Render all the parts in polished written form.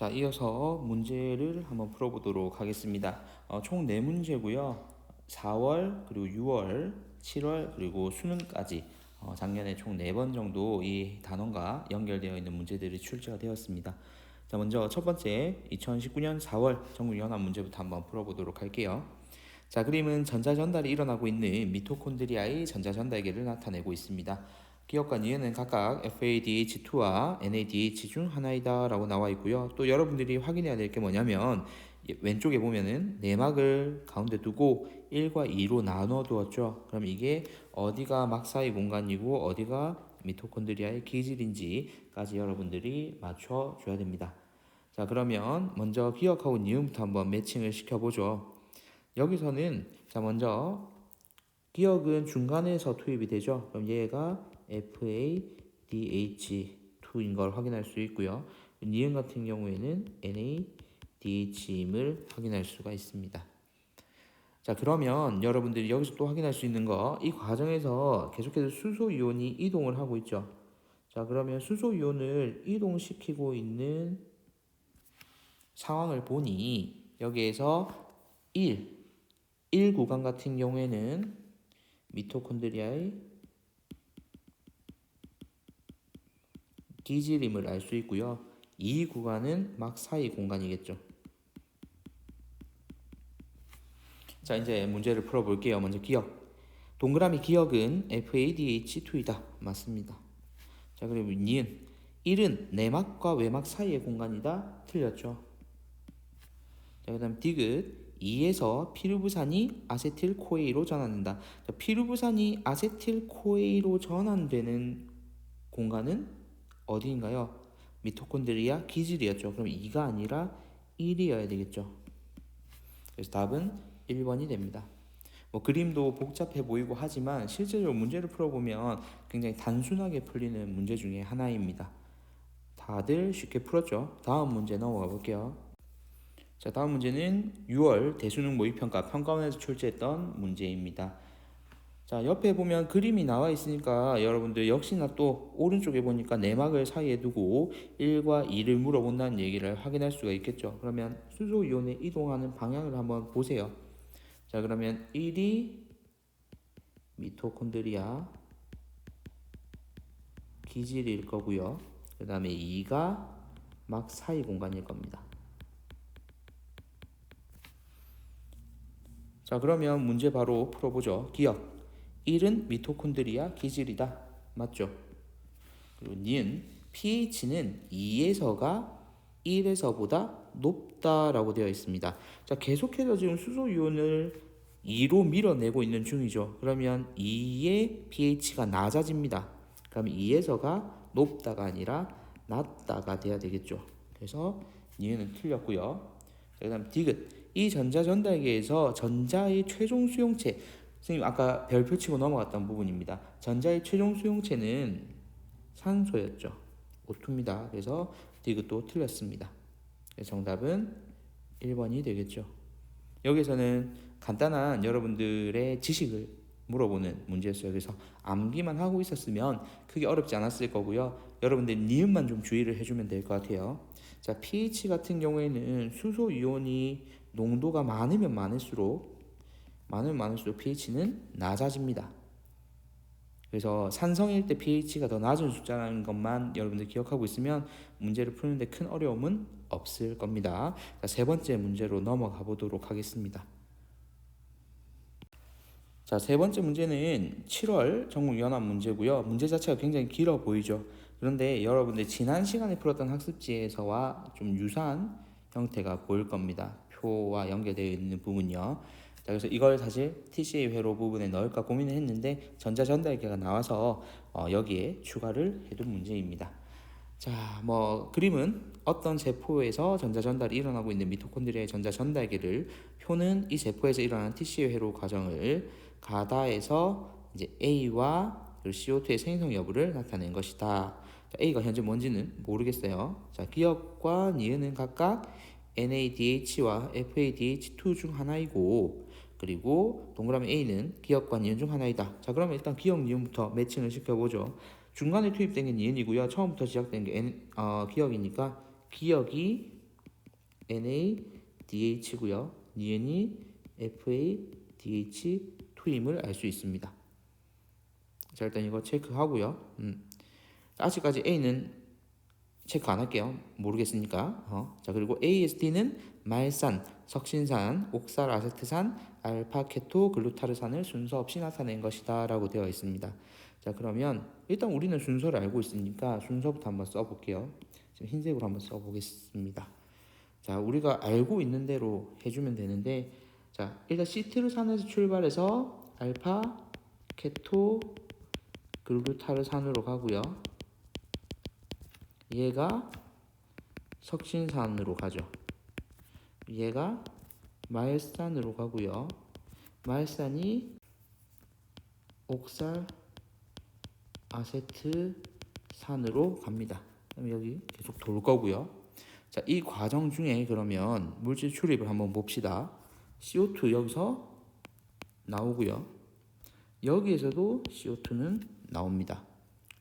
자, 이어서 문제를 한번 풀어보도록 하겠습니다. 총 4문제고요. 4월, 그리고 6월, 7월, 그리고 수능까지 작년에 총 4번 정도 이 단원과 연결되어 있는 문제들이 출제가 되었습니다. 자, 먼저 첫 번째 2019년 4월 전국연합 문제부터 한번 풀어보도록 할게요. 자, 그림은 전자전달이 일어나고 있는 미토콘드리아의 전자전달계를 나타내고 있습니다. 기억과 니은은 각각 FADH2와 NADH 중 하나이다 라고 나와 있고요. 또 여러분들이 확인해야 될 게 뭐냐면 왼쪽에 보면은 내막을 가운데 두고 1과 2로 나눠 두었죠. 그럼 이게 어디가 막사의 공간이고 어디가 미토콘드리아의 기질인지까지 여러분들이 맞춰 줘야 됩니다. 자, 그러면 먼저 기억하고 니은부터 한번 매칭을 시켜보죠. 여기서는 자, 먼저 기억은 중간에서 투입이 되죠. 그럼 얘가 FADH2인 걸 확인할 수 있고요. 니은 같은 경우에는 NADH임을 확인할 수가 있습니다. 자, 그러면 여러분들이 여기서 또 확인할 수 있는 거, 이 과정에서 계속해서 수소 이온이 이동을 하고 있죠. 자, 그러면 수소 이온을 이동시키고 있는 상황을 보니 여기에서 1 구간 같은 경우에는 미토콘드리아의 기질임을 알 수 있고요. 이 구간은 막 사이 공간이겠죠. 자, 이제 문제를 풀어볼게요. 먼저 기억. 동그라미 기억은 FADH2이다. 맞습니다. 자, 그리고 니은. 1은 내막과 외막 사이의 공간이다. 틀렸죠. 자, 그 다음 디귿. 2에서 피루부산이 아세틸코에이로 전환된다. 자, 피루부산이 아세틸코에이로 전환되는 공간은 어디인가요? 미토콘드리아 기질이었죠. 그럼 2가 아니라 1이어야 되겠죠. 그래서 답은 1번이 됩니다. 뭐 그림도 복잡해 보이고 하지만 실제로 문제를 풀어보면 굉장히 단순하게 풀리는 문제 중에 하나입니다. 다들 쉽게 풀었죠? 다음 문제 넘어가 볼게요. 자, 다음 문제는 6월 대수능 모의평가 평가원에서 출제했던 문제입니다. 자, 옆에 보면 그림이 나와 있으니까 여러분들 역시나 또 오른쪽에 보니까 내막을 사이에 두고 1과 2를 물어본다는 얘기를 확인할 수가 있겠죠. 그러면 수소 이온의 이동하는 방향을 한번 보세요. 자, 그러면 1이 미토콘드리아 기질일 거고요. 그 다음에 2가 막 사이 공간일 겁니다. 자, 그러면 문제 바로 풀어보죠. 기억. 1은 미토콘드리아 기질이다. 맞죠? 그리고 니은 pH는 2에서가 1에서보다 높다라고 되어 있습니다. 자, 계속해서 지금 수소 이온을 2로 밀어내고 있는 중이죠. 그러면 2의 pH가 낮아집니다. 그럼 2에서가 높다가 아니라 낮다가 돼야 되겠죠. 그래서 니은은 틀렸고요. 그 다음 디귿. 이 전자전달계에서 전자의 최종 수용체, 선생님 아까 별표 치고 넘어갔던 부분입니다. 전자의 최종 수용체는 산소였죠. O2입니다. 그래서 디귿도 틀렸습니다. 정답은 1번이 되겠죠. 여기서는 간단한 여러분들의 지식을 물어보는 문제였어요. 그래서 암기만 하고 있었으면 크게 어렵지 않았을 거고요. 여러분들 니은만 좀 주의를 해주면 될 것 같아요. 자, pH 같은 경우에는 수소 이온이 농도가 많으면 많을수록 pH는 낮아집니다. 그래서 산성일 때 pH가 더 낮은 숫자라는 것만 여러분들 기억하고 있으면 문제를 푸는데 큰 어려움은 없을 겁니다. 자, 세 번째 문제로 넘어가 보도록 하겠습니다. 자, 세 번째 문제는 7월 전국연합 문제고요. 문제 자체가 굉장히 길어 보이죠. 그런데 여러분들 지난 시간에 풀었던 학습지에서와 좀 유사한 형태가 보일 겁니다. 표와 연결되어 있는 부분이요. 자, 그래서 이걸 사실 TCA 회로 부분에 넣을까 고민을 했는데 전자전달계가 나와서 여기에 추가를 해둔 문제입니다. 자, 뭐 그림은 어떤 세포에서 전자전달이 일어나고 있는 미토콘드리아의 전자전달계를, 표는 이 세포에서 일어나는 TCA 회로 과정을 가다에서 이제 A와 CO2의 생성 여부를 나타낸 것이다. 자, A가 현재 뭔지는 모르겠어요. 자, 기억과 니은은 각각 NADH와 FADH2 중 하나이고, 그리고 동그라미 A는 기억과 니은 중 하나이다. 자, 그러면 일단 기억 니은부터 매칭을 시켜보죠. 중간에 투입된 게 니은이고요. 처음부터 시작된 게 기억이니까 기억이 NADH고요. 니은이 FADH2임을 알 수 있습니다. 자, 일단 이거 체크하고요. 아직까지 A는 체크 안 할게요. 모르겠으니까. 자, 그리고 AST는 말산, 석신산, 옥살, 아세트산, 알파, 케토, 글루타르산을 순서 없이 나타낸 것이다 라고 되어 있습니다. 자, 그러면 일단 우리는 순서를 알고 있으니까 순서부터 한번 써볼게요. 지금 흰색으로 한번 써보겠습니다. 자, 우리가 알고 있는 대로 해주면 되는데, 자, 일단 시트르산에서 출발해서 알파, 케토, 글루타르산으로 가고요. 얘가 석신산으로 가죠. 얘가 말산으로 가고요. 말산이 옥살, 아세트산으로 갑니다. 그럼 여기 계속 돌 거고요. 자, 이 과정 중에 그러면 물질 출입을 한번 봅시다. CO2 여기서 나오고요. 여기에서도 CO2는 나옵니다.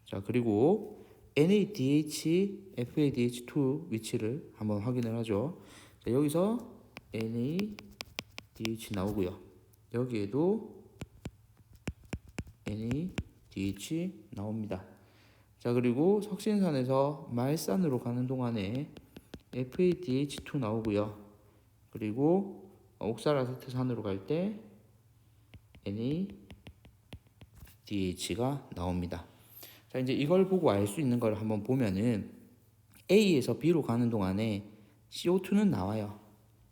자, 그리고 NADH, FADH2 위치를 한번 확인을 하죠. 자, 여기서 NADH 나오고요. 여기에도 NADH 나옵니다. 자, 그리고 석신산에서 말산으로 가는 동안에 FADH2 나오고요. 그리고 옥살아세트산으로 갈 때 NADH가 나옵니다. 자, 이제 이걸 보고 알 수 있는 걸 한번 보면은 A에서 B로 가는 동안에 CO2는 나와요.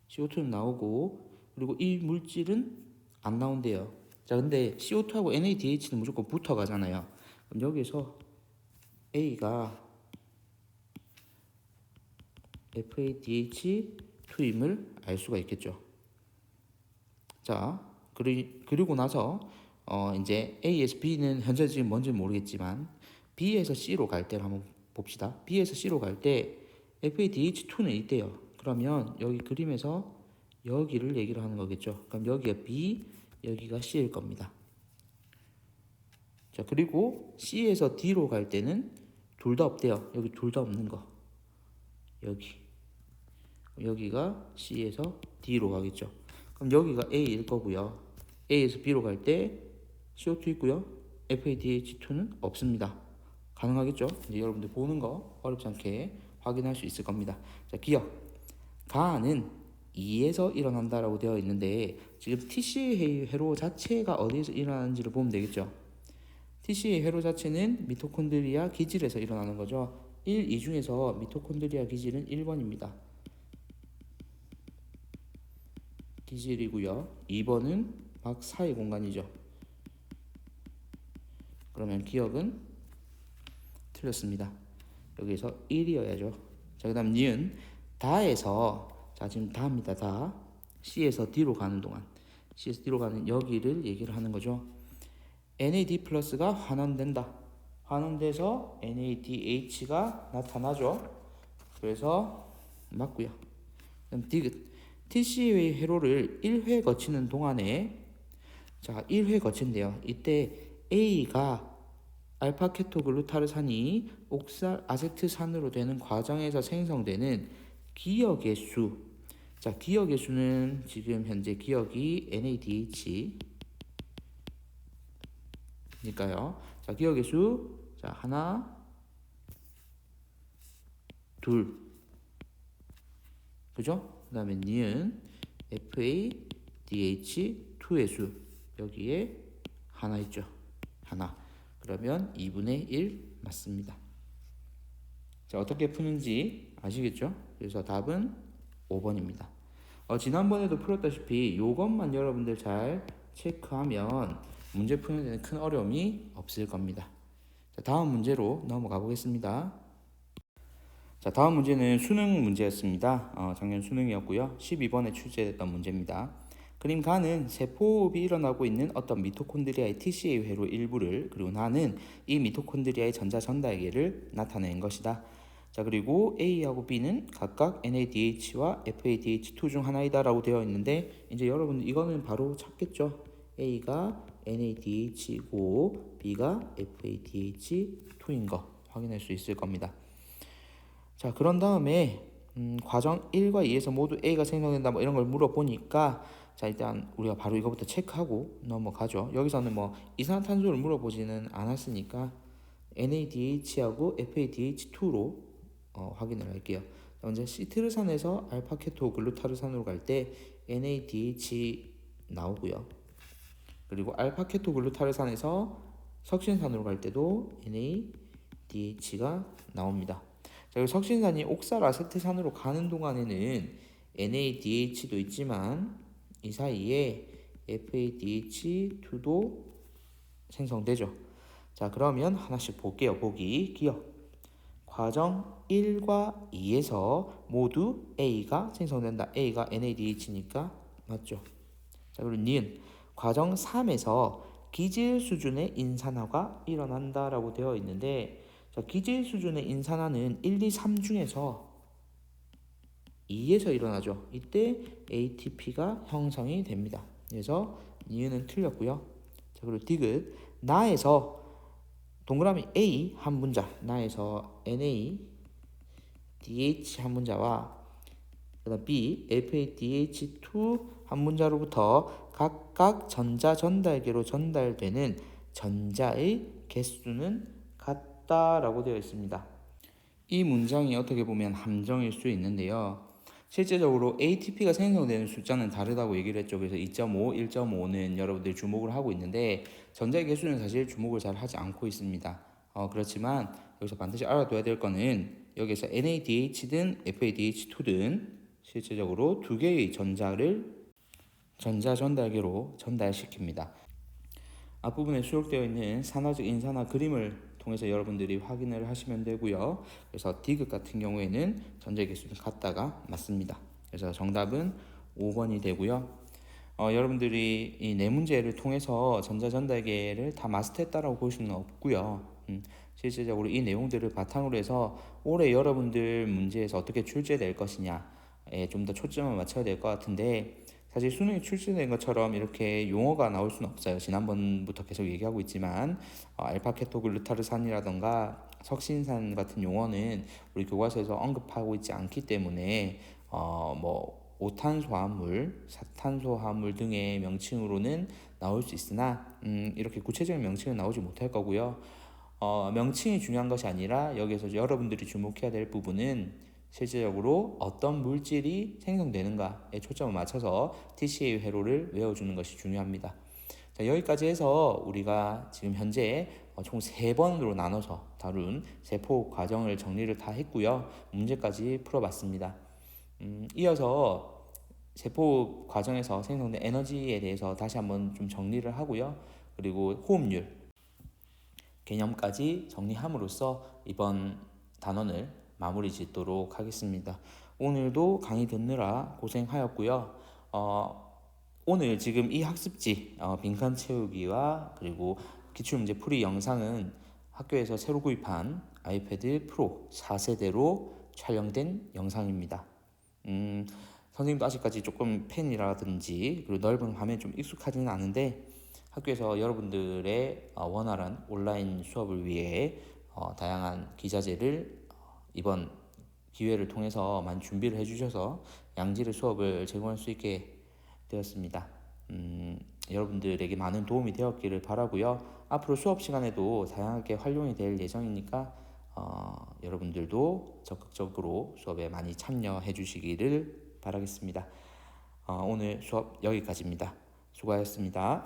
CO2는 나오고, 그리고 이 물질은 안 나온대요. 자, 근데 CO2하고 NADH는 무조건 붙어 가잖아요. 그럼 여기서 A가 FADH2임을 알 수가 있겠죠. 자, 그리고 나서 이제 A에서 B는 현재 지금 뭔지는 모르겠지만 B에서 C로 갈 때를 한번 봅시다. B에서 C로 갈 때 FADH2는 있대요. 그러면 여기 그림에서 여기를 얘기를 하는 거겠죠. 그럼 여기가 B, 여기가 C일 겁니다. 자, 그리고 C에서 D로 갈 때는 둘 다 없대요. 여기 둘 다 없는 거. 여기가 C에서 D로 가겠죠. 그럼 여기가 A일 거고요. A에서 B로 갈 때 CO2 있고요. FADH2는 없습니다. 가능하겠죠? 이제 여러분들 보는 거 어렵지 않게 확인할 수 있을 겁니다. 자, 기억. 가는 2에서 일어난다라고 되어 있는데 지금 TCA 회로 자체가 어디에서 일어나는지를 보면 되겠죠. TCA 회로 자체는 미토콘드리아 기질에서 일어나는 거죠. 1, 2 중에서 미토콘드리아 기질은 1번입니다. 기질이고요. 2번은 막 사이 공간이죠. 그러면 기억은 틀렸습니다. 여기서 1이어야죠. 자, 그 다음 니은 다에서, 자, 지금 다입니다. 다 C에서 D로 가는 동안, C에서 D로 가는 여기를 얘기를 하는 거죠. NAD 플러스가 환원된다. 환원돼서 NADH가 나타나죠. 그래서 맞고요. 그럼 디귿 TCA 회로를 1회 거치는 동안에, 자, 1회 거친대요. 이때 A가 알파케토글루타르산이 옥살 아세트산으로 되는 과정에서 생성되는 기억의 수. 자, 기억의 수는 지금 현재 기억이 NADH니까요. 자, 기억의 수. 자, 하나, 둘. 그죠? 그 다음에 니은 FADH2의 수. 여기에 하나 있죠. 하나. 그러면 2분의 1 맞습니다. 자, 어떻게 푸는지 아시겠죠? 그래서 답은 5번입니다. 지난번에도 풀었다시피 이것만 여러분들 잘 체크하면 문제 푸는 데는 큰 어려움이 없을 겁니다. 자, 다음 문제로 넘어가 보겠습니다. 자, 다음 문제는 수능 문제였습니다. 작년 수능이었고요. 12번에 출제됐던 문제입니다. 그림 가는 세포호흡이 일어나고 있는 어떤 미토콘드리아의 TCA 회로 일부를, 그리고 나는 이 미토콘드리아의 전자 전달계를 나타낸 것이다. 자, 그리고 A하고 B는 각각 NADH와 FADH2 중 하나이다 라고 되어 있는데, 이제 여러분 이거는 바로 찾겠죠. A가 NADH고 B가 FADH2인 거 확인할 수 있을 겁니다. 자, 그런 다음에 과정 1과 2에서 모두 A가 생성된다 뭐 이런 걸 물어보니까 자 일단 우리가 바로 이거부터 체크하고 넘어가죠. 여기서는 뭐 이산화탄소를 물어보지는 않았으니까 NADH하고 FADH2로 확인을 할게요. 먼저 시트르산에서 알파케토글루타르산으로 갈 때 NADH 나오고요. 그리고 알파케토글루타르산에서 석신산으로 갈 때도 NADH가 나옵니다. 자, 그리고 석신산이 옥살아세트산으로 가는 동안에는 NADH도 있지만 이 사이에 FADH2도 생성되죠. 자, 그러면 하나씩 볼게요. 보기 기억. 과정 1과 2에서 모두 A가 생성된다. A가 NADH니까 맞죠. 자, 그리고 니은 과정 3에서 기질 수준의 인산화가 일어난다라고 되어 있는데 자, 기질 수준의 인산화는 1, 2, 3 중에서 2에서 일어나죠. 이때 ATP가 형성이 됩니다. 그래서 니은은 틀렸고요. 자, 그리고 디귿 나에서 동그라미 A 한 문자, 나에서 NADH 한 문자와 그다음 B FADH2 한 문자로부터 각각 전자 전달계로 전달되는 전자의 개수는 같다라고 되어 있습니다. 이 문장이 어떻게 보면 함정일 수 있는데요. 실제적으로 ATP가 생성되는 숫자는 다르다고 얘기를 했죠. 그래서 2.5, 1.5는 여러분들이 주목을 하고 있는데 전자의 개수는 사실 주목을 잘 하지 않고 있습니다. 그렇지만 여기서 반드시 알아둬야 될 거는 여기서 NADH든 FADH2든 실제적으로 두 개의 전자를 전자 전달계로 전달시킵니다. 앞부분에 수록되어 있는 산화적 인산화 그림을 통해서 여러분들이 확인을 하시면 되고요. 그래서 디귿 같은 경우에는 전자의 개수는 같다가 맞습니다. 그래서 정답은 5번이 되고요. 여러분들이 이 네 문제를 통해서 전자 전달계를 다 마스터했다라고 볼 수는 없고요. 실질적으로 이 내용들을 바탕으로 해서 올해 여러분들 문제에서 어떻게 출제될 것이냐에 좀 더 초점을 맞춰야 될 것 같은데 사실 수능에 출제된 것처럼 이렇게 용어가 나올 수는 없어요. 지난번부터 계속 얘기하고 있지만 알파케토글루타르산이라던가 석신산 같은 용어는 우리 교과서에서 언급하고 있지 않기 때문에 뭐 5탄소화물, 4탄소화물 등의 명칭으로는 나올 수 있으나 이렇게 구체적인 명칭은 나오지 못할 거고요. 명칭이 중요한 것이 아니라 여기서 여러분들이 주목해야 될 부분은 실질적으로 어떤 물질이 생성되는가에 초점을 맞춰서 TCA 회로를 외워주는 것이 중요합니다. 자, 여기까지 해서 우리가 지금 현재 총 3번으로 나눠서 다룬 세포 과정을 정리를 다 했고요. 문제까지 풀어봤습니다. 이어서 세포 과정에서 생성된 에너지에 대해서 다시 한번 좀 정리를 하고요. 그리고 호흡률 개념까지 정리함으로써 이번 단원을 마무리 짓도록 하겠습니다. 오늘도 강의 듣느라 고생하였고요. 오늘 지금 이 학습지 빈칸 채우기와 그리고 기출문제 풀이 영상은 학교에서 새로 구입한 아이패드 프로 4세대로 촬영된 영상입니다. 선생님도 아직까지 조금 펜이라든지 그리고 넓은 화면에 좀 익숙하지는 않은데 학교에서 여러분들의 원활한 온라인 수업을 위해 다양한 기자재를 이번 기회를 통해서 많이 준비를 해주셔서 양질의 수업을 제공할 수 있게 되었습니다. 여러분들에게 많은 도움이 되었기를 바라고요. 앞으로 수업 시간에도 다양하게 활용이 될 예정이니까 여러분들도 적극적으로 수업에 많이 참여해 주시기를 바라겠습니다. 오늘 수업 여기까지입니다. 수고하셨습니다.